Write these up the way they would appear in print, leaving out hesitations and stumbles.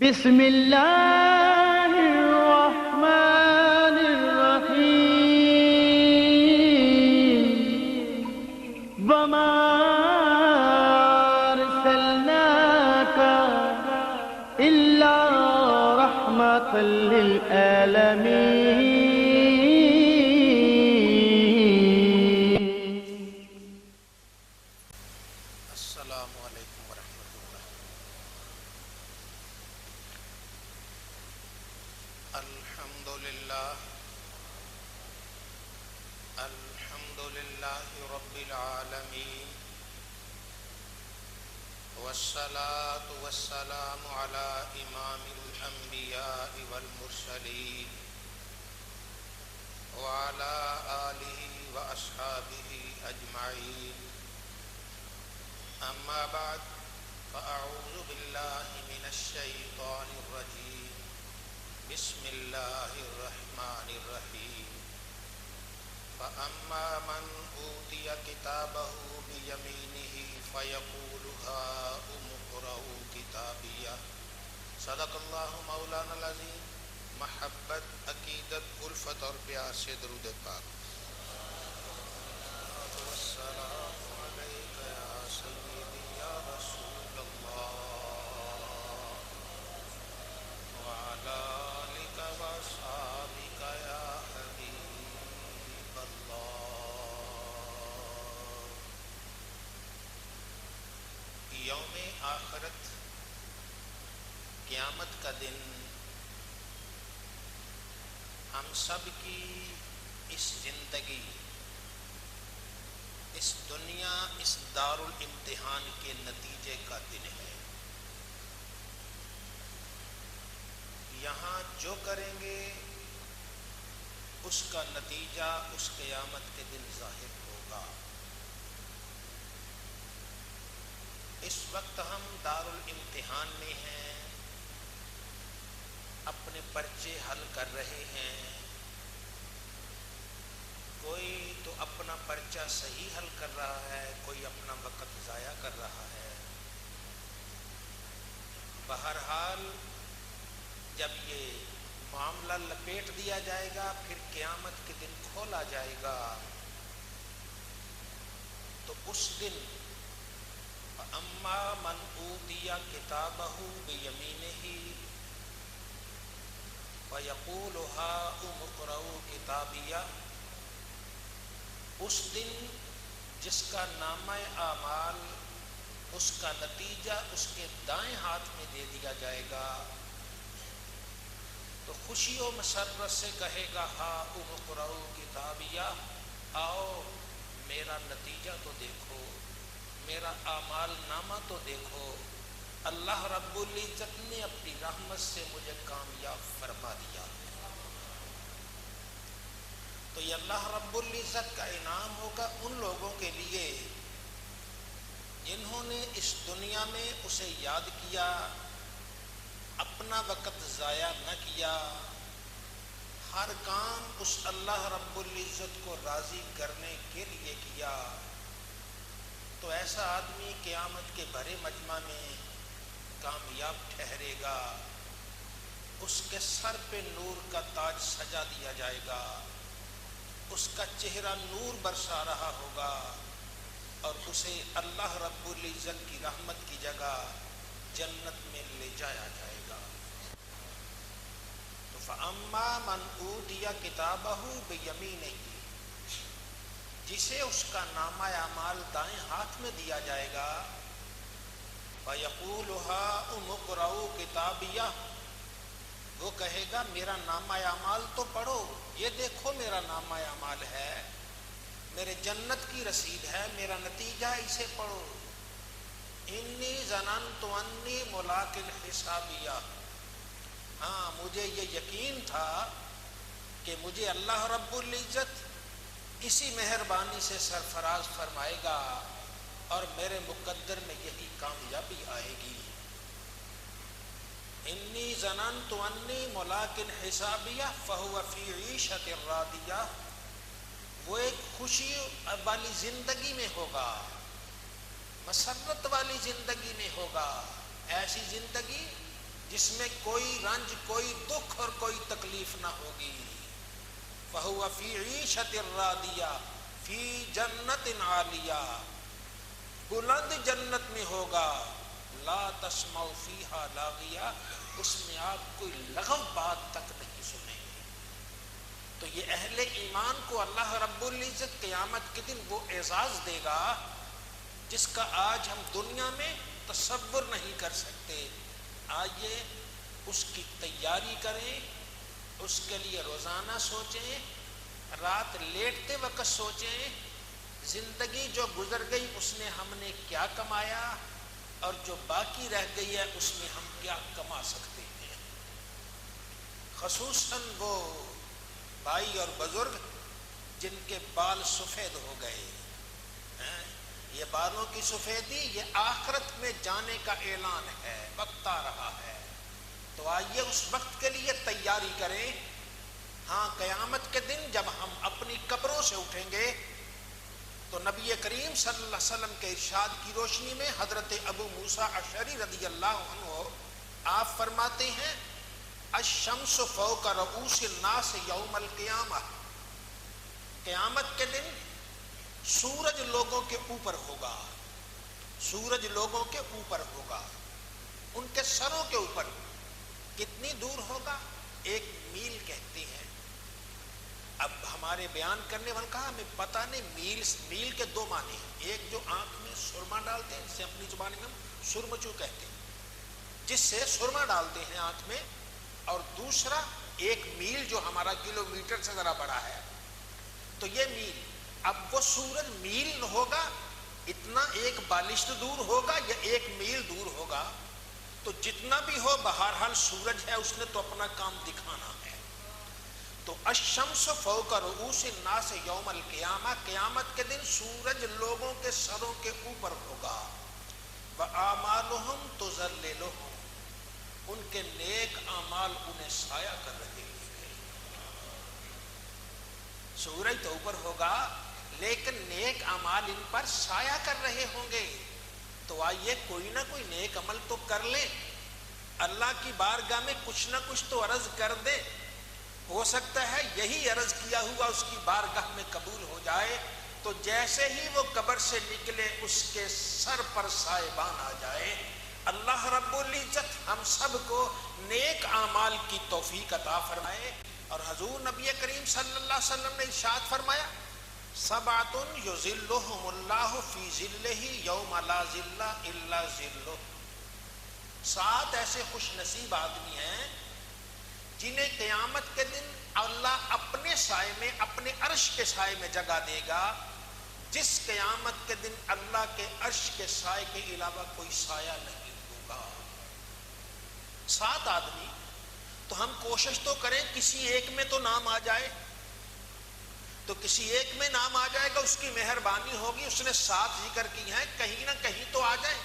بسم اللہ الرحمن الرحیم وما ارسلناک الا رحمۃ للعالمین. السلام علیکم ورحمۃ اللہ. الحمد للہ رب العالمین والصلاة والسلام علی امام الانبیاء والمرسلین وعلی آلہ واصحابہ اجمعین. اما بعد فاعوذ باللہ من الشیطان الرجیم. بسم اللہ الرحمن الرحیم. فأما من أوتي كتابه بيمينه فيقول هاؤم اقرءوا كتابيه. صدق اللہ مولانا العظیم. محبت، عقیدت، الفت اور پیار سے درود پاک. والسلام علیک یا سیدی یا رسول اللہ وعلی آلک واصحابک یا حبیب اللہ. یوم آخرت، قیامت کا دن، ہم سب کی اس زندگی، اس دنیا، اس دار الامتحان کے نتیجے کا دن ہے. یہاں جو کریں گے اس کا نتیجہ اس قیامت کے دن ظاہر ہوگا. اس وقت ہم دار الامتحان میں ہیں، اپنے پرچے حل کر رہے ہیں. کوئی تو اپنا پرچہ صحیح حل کر رہا ہے، کوئی اپنا وقت ضائع کر رہا ہے. بہرحال جب یہ معاملہ لپیٹ دیا جائے گا، پھر قیامت کے دن کھولا جائے گا، تو اس دن فَأَمَّا مَنْ أُوتِيَ كِتَابَهُ بِيَمِينِهِ فَيَقُولُ هَاؤُمُ اقْرَءُوا كِتَابِيَهْ. اس دن جس کا نامہ اعمال، اس کا نتیجہ اس کے دائیں ہاتھ میں دے دیا جائے گا، تو خوشی و مسرت سے کہے گا ہاؤم اقرءوا کتابیہ، آؤ میرا نتیجہ تو دیکھو، میرا اعمال نامہ تو دیکھو. اللہ رب العزت نے اپنی رحمت سے مجھے کامیاب فرما دیا. تو یہ اللہ رب العزت کا انعام ہوگا ان لوگوں کے لیے جنہوں نے اس دنیا میں اسے یاد کیا، اپنا وقت ضائع نہ کیا، ہر کام اس اللہ رب العزت کو راضی کرنے کے لیے کیا. تو ایسا آدمی قیامت کے بھرے مجمع میں کامیاب ٹھہرے گا. اس کے سر پہ نور کا تاج سجا دیا جائے گا، اس کا چہرہ نور برسا رہا ہوگا، اور اسے اللہ رب العزت کی رحمت کی جگہ جنت میں لے جایا جائے گا. تو فَأَمَّا مَنْ أُوتِيَ كِتَابَهُ بِيَمِينِهِ، جسے اس کا نامہ اعمال دائیں ہاتھ میں دیا جائے گا، فَيَقُولُ هَاؤُمُ اقْرَءُوا كِتَابِيَهْ، وہ کہے گا میرا نامہ اعمال تو پڑھو، یہ دیکھو میرا نامہ اعمال ہے، میرے جنت کی رسید ہے، میرا نتیجہ اسے پڑھو. انی ظننت انی ملاق حسابیہ، ہاں مجھے یہ یقین تھا کہ مجھے اللہ رب العزت اسی مہربانی سے سرفراز فرمائے گا اور میرے مقدر میں یہی کامیابی آئے گی. انی ظننت انی ملاق حسابیہ فہو فی عیشۃ راضیہ، وہ ایک خوشی والی زندگی میں ہوگا، مسرت والی زندگی میں ہوگا. ایسی زندگی جس میں کوئی رنج، کوئی دکھ اور کوئی تکلیف نہ ہوگی. فَهُوَ فِي عِيشَةٍ رَاضِيَةٍ فِي جَنَّةٍ عَالِيَةٍ، بلند جنت میں ہوگا. لا تسمع فیہا لاغیہ، اس میں آپ کوئی لغو بات تک نہیں سنیں گے. تو یہ اہل ایمان کو اللہ رب العزت قیامت کے دن وہ اعزاز دے گا جس کا آج ہم دنیا میں تصور نہیں کر سکتے. آئیے اس کی تیاری کریں، اس کے لیے روزانہ سوچیں، رات لیٹتے وقت سوچیں زندگی جو گزر گئی اس میں ہم نے کیا کمایا اور جو باقی رہ گئی ہے اس میں ہم کیا کما سکتے ہیں. خصوصاً وہ بھائی اور بزرگ جن کے بال سفید ہو گئے، یہ بالوں کی سفیدی یہ آخرت میں جانے کا اعلان ہے، وقت آ رہا ہے. تو آئیے اس وقت کے لیے تیاری کریں. ہاں، قیامت کے دن جب ہم اپنی قبروں سے اٹھیں گے تو نبی کریم صلی اللہ علیہ وسلم کے ارشاد کی روشنی میں حضرت ابو موسیٰ اشعری رضی اللہ عنہ آپ فرماتے ہیں الشمس فوق رؤوس الناس یوم القیامہ، قیامت کے دن سورج لوگوں کے اوپر ہوگا، سورج لوگوں کے اوپر ہوگا، ان کے سروں کے اوپر. کتنی دور ہوگا؟ 1 میل کہتے ہیں. اب ہمارے بیان کرنے والے کہا ہمیں پتہ نہیں. میل کے 2 معنی ہیں. ایک جو آنکھ میں سرما ڈالتے ہیں جسے اپنی زبان میں ہم سرمچو کہتے ہیں، جس سے سرما ڈالتے ہیں آنکھ میں، اور دوسرا 1 میل جو ہمارا کلومیٹر سے ذرا بڑا ہے. تو یہ میل، اب وہ سورج میل ہوگا اتنا 1 بالشت دور ہوگا یا 1 میل دور ہوگا، تو جتنا بھی ہو بہرحال سورج ہے اس نے تو اپنا کام دکھانا ہے. تو الشمس فوق رؤوس الناس یوم القیامہ، قیامت کے دن سورج لوگوں کے سروں کے اوپر ہوگا. وَآمَالُهُمْ تُظَلِّلُهُمْ، ان کے نیک اعمال انہیں سایہ کر رہے ہیں. سورج تو اوپر ہوگا لیکن نیک اعمال ان پر سایہ کر رہے ہوں گے. تو آئیے کوئی نہ کوئی نیک عمل تو کر لیں، اللہ کی بارگاہ میں کچھ نہ کچھ تو عرض کر دے. ہو سکتا ہے یہی عرض کیا ہوا اس کی بارگاہ میں قبول ہو جائے. تو جیسے ہی وہ قبر سے نکلے اس کے سر پر سائبان آ جائے. اللہ رب العزت ہم سب کو نیک اعمال کی توفیق عطا فرمائے. اور حضور نبی کریم صلی اللہ علیہ وسلم نے ارشاد فرمایا سبعۃ یظلھم اللہ فی ظلہ یوم لا ظل الا ظلہ. 7 ایسے خوش نصیب آدمی ہیں جنہیں قیامت کے دن اللہ اپنے سائے میں، اپنے عرش کے سائے میں جگہ دے گا، جس قیامت کے دن اللہ کے عرش کے سائے کے علاوہ کوئی سایہ نہیں ہوگا. 7 آدمی، تو ہم کوشش تو کریں کسی ایک میں تو نام آ جائے. تو کسی ایک میں نام آ جائے گا، اس کی مہربانی ہوگی، اس نے 7 ذکر کی ہیں، کہیں نہ کہیں تو آ جائے،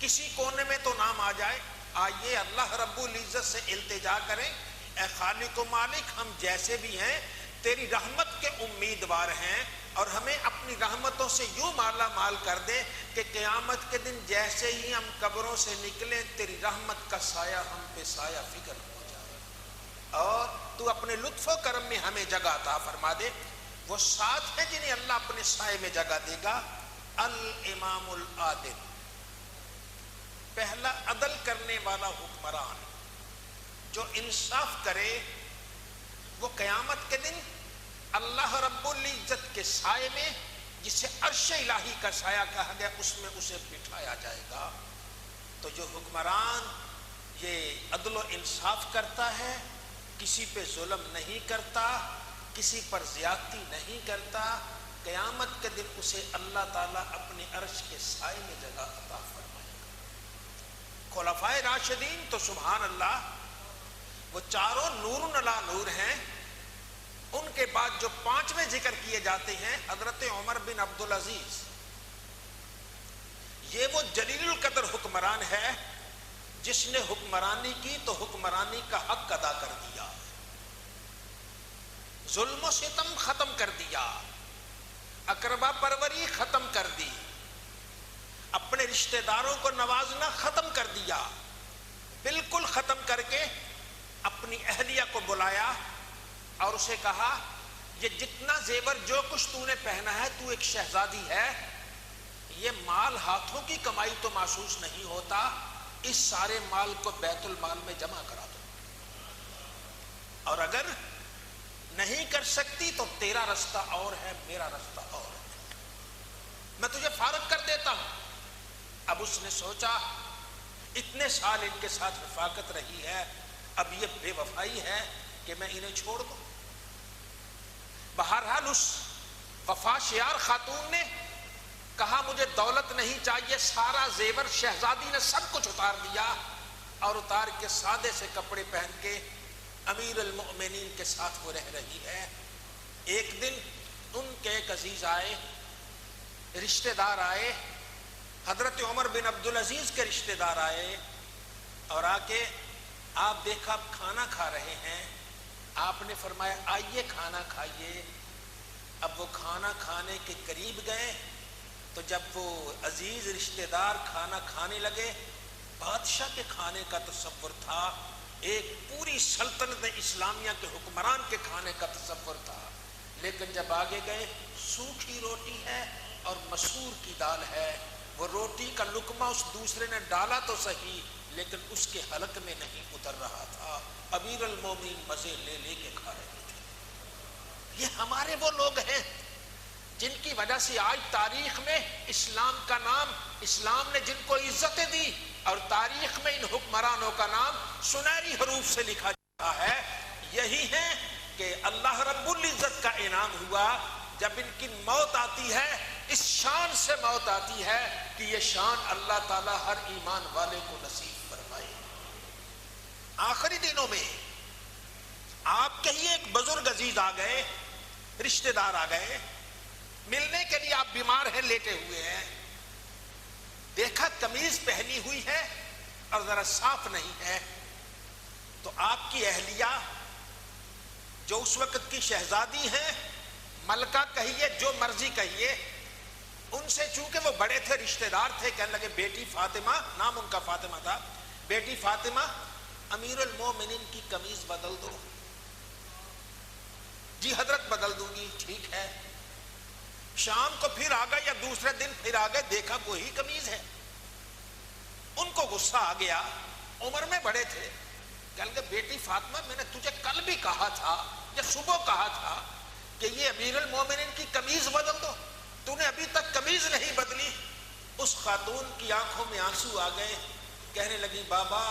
کسی کونے میں تو نام آ جائے. آئیے اللہ رب العزت سے التجا کریں، اے خالق و مالک ہم جیسے بھی ہیں تیری رحمت کے امیدوار ہیں، اور ہمیں اپنی رحمتوں سے یوں مالا مال کر دے کہ قیامت کے دن جیسے ہی ہم قبروں سے نکلیں تیری رحمت کا سایہ ہم پہ سایہ فکر ہو جائے، اور تو اپنے لطف و کرم میں ہمیں جگہ عطا فرما دے. وہ 7 ہیں جنہیں اللہ اپنے سائے میں جگہ دے گا. الامام العادل، پہلا عدل کرنے والا حکمران جو انصاف کرے، وہ قیامت کے دن اللہ رب العزت کے سائے میں، جسے عرش الہی کا سایہ کہا گیا، اس میں اسے بٹھایا جائے گا. تو جو حکمران یہ عدل و انصاف کرتا ہے، کسی پہ ظلم نہیں کرتا، کسی پر زیادتی نہیں کرتا، قیامت کے دن اسے اللہ تعالیٰ اپنے عرش کے سائے میں جگہ عطا فرمائے گا. خلفائے راشدین تو سبحان اللہ وہ چاروں نور علی نور ہیں. ان کے بعد جو 5ویں ذکر کیے جاتے ہیں حضرت عمر بن عبدالعزیز، یہ وہ جلیل القدر حکمران ہے جس نے حکمرانی کی تو حکمرانی کا حق ادا کر دیا، ظلم و ستم ختم کر دیا، اقربا پروری ختم کر دی، اپنے رشتہ داروں کو نوازنا ختم کر دیا، بالکل ختم کر کے اپنی اہلیہ کو بلایا اور اسے کہا یہ جتنا زیور جو کچھ تو نے پہنا ہے، تو ایک شہزادی ہے، یہ مال ہاتھوں کی کمائی تو محسوس نہیں ہوتا، اس سارے مال کو بیت المال میں جمع کرا دو، اور اگر نہیں کر سکتی تو تیرا رستہ اور ہے، میرا رستہ اور ہے، میں تجھے فارغ کر دیتا ہوں۔ اب اس نے سوچا اتنے سال ان کے ساتھ رفاقت رہی ہے، اب یہ بے وفائی ہے کہ میں انہیں چھوڑ دوں۔ بہرحال اس وفا شیار خاتون نے کہا مجھے دولت نہیں چاہیے، سارا زیور شہزادی نے سب کچھ اتار دیا، اور اتار کے سادے سے کپڑے پہن کے امیر المؤمنین کے ساتھ وہ رہ رہی ہے۔ ایک دن ان کے ایک عزیز آئے، رشتہ دار آئے، حضرت عمر بن عبدالعزیز کے رشتہ دار آئے، اور آ کے آپ دیکھا آپ کھانا کھا رہے ہیں، آپ نے فرمایا آئیے کھانا کھائیے۔ اب وہ کھانا کھانے کے قریب گئے تو جب وہ عزیز رشتہ دار کھانا کھانے لگے، بادشاہ کے کھانے کا تصور تھا، ایک پوری سلطنت اسلامیہ کے حکمران کے کھانے کا تصور تھا، لیکن جب آگے گئے سوکھی روٹی ہے اور مسور کی دال ہے، وہ روٹی کا لقمہ اس دوسرے نے ڈالا تو صحیح لیکن اس کے حلق میں نہیں اتر رہا تھا۔ امیر المومنین مزے لے لے کے کھا رہے تھے۔ یہ ہمارے وہ لوگ ہیں جن کی وجہ سے آج تاریخ میں اسلام کا نام، اسلام نے جن کو عزتیں دی، اور تاریخ میں ان حکمرانوں کا نام سنہری حروف سے لکھا جاتا ہے، یہی ہیں کہ اللہ رب العزت کا انعام ہوا جب ان کی موت آتی ہے، اس شان سے موت آتی ہے کہ یہ شان اللہ تعالی ہر ایمان والے کو نصیب فرمائے۔ آخری دنوں میں آپ کے ہی ایک بزرگ عزیز آ گئے، رشتہ دار آ گئے، ملنے کے لیے آپ بیمار ہیں، لیٹے ہوئے ہیں، دیکھا قمیض پہنی ہوئی ہے اور ذرا صاف نہیں ہے، تو آپ کی اہلیہ جو اس وقت کی شہزادی ہیں، ملکہ کہیے جو مرضی کہیے، ان سے چونکہ وہ بڑے تھے، رشتہ دار تھے، کہنے لگے بیٹی فاطمہ، نام ان کا فاطمہ تھا، بیٹی فاطمہ امیر المومنین کی قمیض بدل دو۔ جی حضرت بدل دوں گی، ٹھیک ہے۔ شام کو پھر آ گئے یا دوسرے دن پھر آ گئے، دیکھا وہی قمیض ہے، ان کو غصہ آ گیا، عمر میں بڑے تھے، کہنے لگے بیٹی فاطمہ میں نے تجھے کل بھی کہا تھا یا صبح کہا تھا کہ یہ امیر المومنین کی قمیض بدل دو، تو نے ابھی تک قمیض نہیں بدلی۔ اس خاتون کی آنکھوں میں آنسو آ گئے، کہنے لگی بابا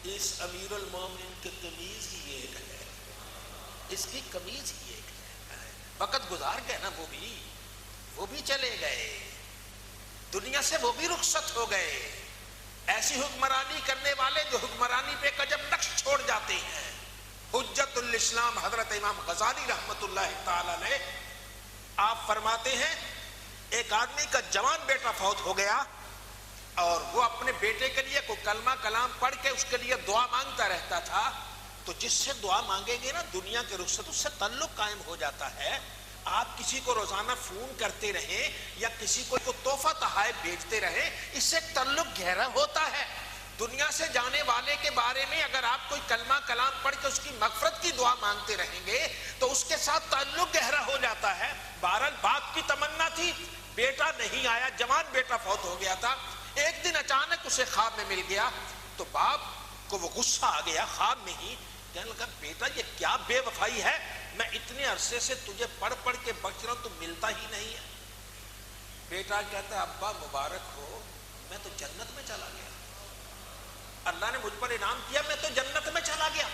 اس امیر المومنین کی قمیض ہی ایک ہے، اس کی قمیض ہی ایک ہے۔ وقت گزار گئے نا، وہ بھی چلے گئے دنیا سے، وہ بھی رخصت ہو گئے۔ ایسی حکمرانی کرنے والے جو حکمرانی پہ کجب نقش چھوڑ جاتے ہیں۔ حجت الاسلام حضرت امام غزالی رحمت اللہ تعالی علیہ، آپ فرماتے ہیں ایک آدمی کا جوان بیٹا فوت ہو گیا، اور وہ اپنے بیٹے کے لیے کوئی کلمہ کلام پڑھ کے اس کے لیے دعا مانگتا رہتا تھا، تو جس سے دعا مانگے گے نا دنیا کے رخصت، اس سے تعلق قائم ہو جاتا ہے۔ آپ کسی کو روزانہ فون کرتے رہیں یا کسی کو تحفہ تحائف بھیجتے رہیں، اس سے تعلق گہرا ہوتا ہے۔ دنیا سے جانے والے کے بارے میں اگر آپ کوئی کلمہ کلام پڑھ کے اس کی مغفرت کی دعا مانگتے رہیں گے تو اس کے ساتھ تعلق گہرا ہو جاتا ہے۔ بہرحال باپ کی تمنا تھی، بیٹا نہیں آیا، جوان بیٹا فوت ہو گیا تھا۔ ایک دن اچانک اسے خواب میں مل گیا، تو باپ کو وہ غصہ آ گیا، خواب میں ہی کہنے لگا بیٹا یہ کیا بے وفائی ہے، میں اتنے عرصے سے تجھے پڑھ پڑھ کے بخش رہا ہوں، تو ملتا ہی نہیں ہے۔ بیٹا کہتا ہے ابا مبارک ہو، میں تو جنت میں چلا گیا، اللہ نے مجھ پر انعام کیا، میں تو جنت میں چلا گیا۔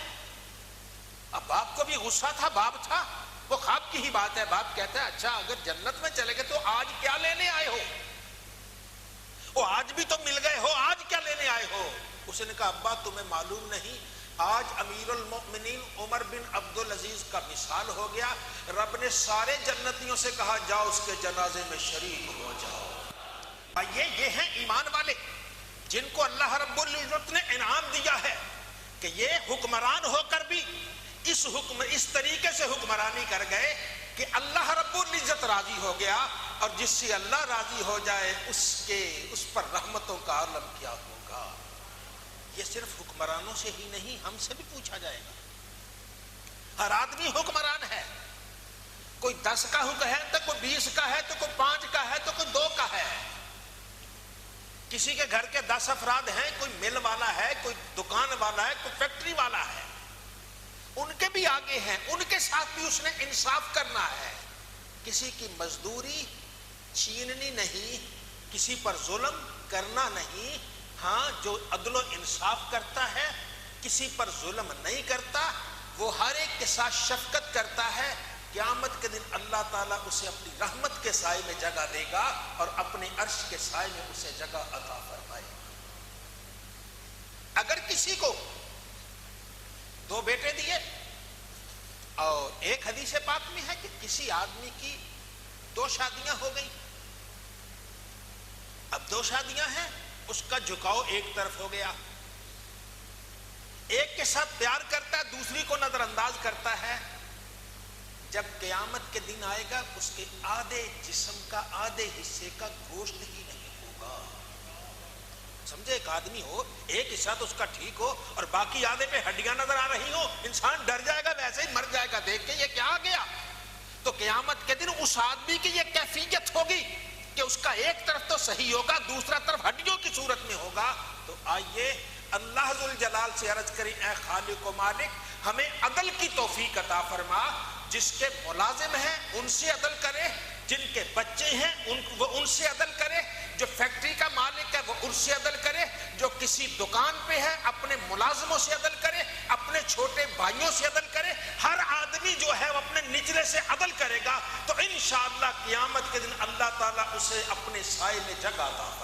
اب باپ کو بھی غصہ تھا، باپ تھا، وہ خواب کی ہی بات ہے۔ باپ کہتا ہے اچھا اگر جنت میں چلے گئے تو آج کیا لینے آئے ہو؟ وہ آج بھی تو مل گئے ہو، آج کیا لینے آئے ہو؟ اس نے کہا ابا تمہیں معلوم نہیں، آج امیر المؤمنین عمر بن عبدالعزیز کا وصال ہو گیا، رب نے سارے جنتیوں سے کہا جاؤ اس کے جنازے میں شریک ہو جاؤ۔ یہ ہیں ایمان والے جن کو اللہ رب العزت نے انعام دیا ہے کہ یہ حکمران ہو کر بھی اس طریقے سے حکمرانی کر گئے کہ اللہ رب العزت راضی ہو گیا، اور جس سے اللہ راضی ہو جائے اس پر رحمتوں کا عالم کیا ہوگا۔ یہ صرف حکمرانوں سے ہی نہیں، ہم سے بھی پوچھا جائے گا. ہر آدمی حکمران ہے. کوئی 10 کا حکم ہے تو کوئی 20 کا ہے تو کوئی 5 کا ہے تو کوئی 2 کا ہے. کسی کے گھر کے 10 افراد ہیں، کوئی مل والا ہے، کوئی دکان والا ہے، کوئی فیکٹری والا ہے. ان کے بھی آگے ہیں، ان کے ساتھ بھی اس نے انصاف کرنا ہے. کسی کی مزدوری چھیننی نہیں، کسی پر ظلم کرنا نہیں. ہاں، جو عدل و انصاف کرتا ہے، کسی پر ظلم نہیں کرتا، وہ ہر ایک کے ساتھ شفقت کرتا ہے. قیامت کے دن اللہ تعالیٰ اسے اپنی رحمت کے سائے میں جگہ دے گا اور اپنے عرش کے سائے میں اسے جگہ عطا فرمائے گا. اگر کسی کو 2 بیٹے دیے، اور ایک حدیث پاک میں ہے کہ کسی آدمی کی 2 شادیاں ہو گئی. اب 2 شادیاں ہیں، اس کا جھکاؤ ایک طرف ہو گیا. ایک کے ساتھ پیار کرتا ہے، دوسری کو نظر انداز کرتا ہے. جب قیامت کے دن آئے گا، اس کے آدھے جسم کا آدھے حصے کا گوشت ہی نہیں ہوگا. سمجھے، ایک آدمی ہو، ایک حصہ تو اس کا ٹھیک ہو اور باقی آدھے پہ ہڈیاں نظر آ رہی ہو، انسان ڈر جائے گا، ویسے ہی مر جائے گا دیکھ کے یہ کیا آ گیا. تو قیامت کے دن اس آدمی کی یہ کیفیت ہوگی کہ اس کا ایک طرف تو صحیح ہوگا، دوسرا طرف ہڈیوں کی صورت میں ہوگا. تو آئیے اللہ ذوالجلال سے عرض کریں، اے خالق و مالک، ہمیں عدل کی توفیق عطا فرما. جس کے ملازم ہیں ان سے عدل کرے، جن کے بچے ہیں وہ ان سے عدل کرے، جو فیکٹری کا مالک ہے وہ ان سے عدل کرے، جو کسی دکان پہ ہے اپنے ملازموں سے عدل کرے، اپنے چھوٹے بھائیوں سے عدل کرے. ہر آدمی جو ہے وہ اپنے نچلے سے عدل کرے گا تو انشاءاللہ قیامت کے دن اللہ تعالیٰ اسے اپنے سائے میں جگہ عطا فرمائے گا.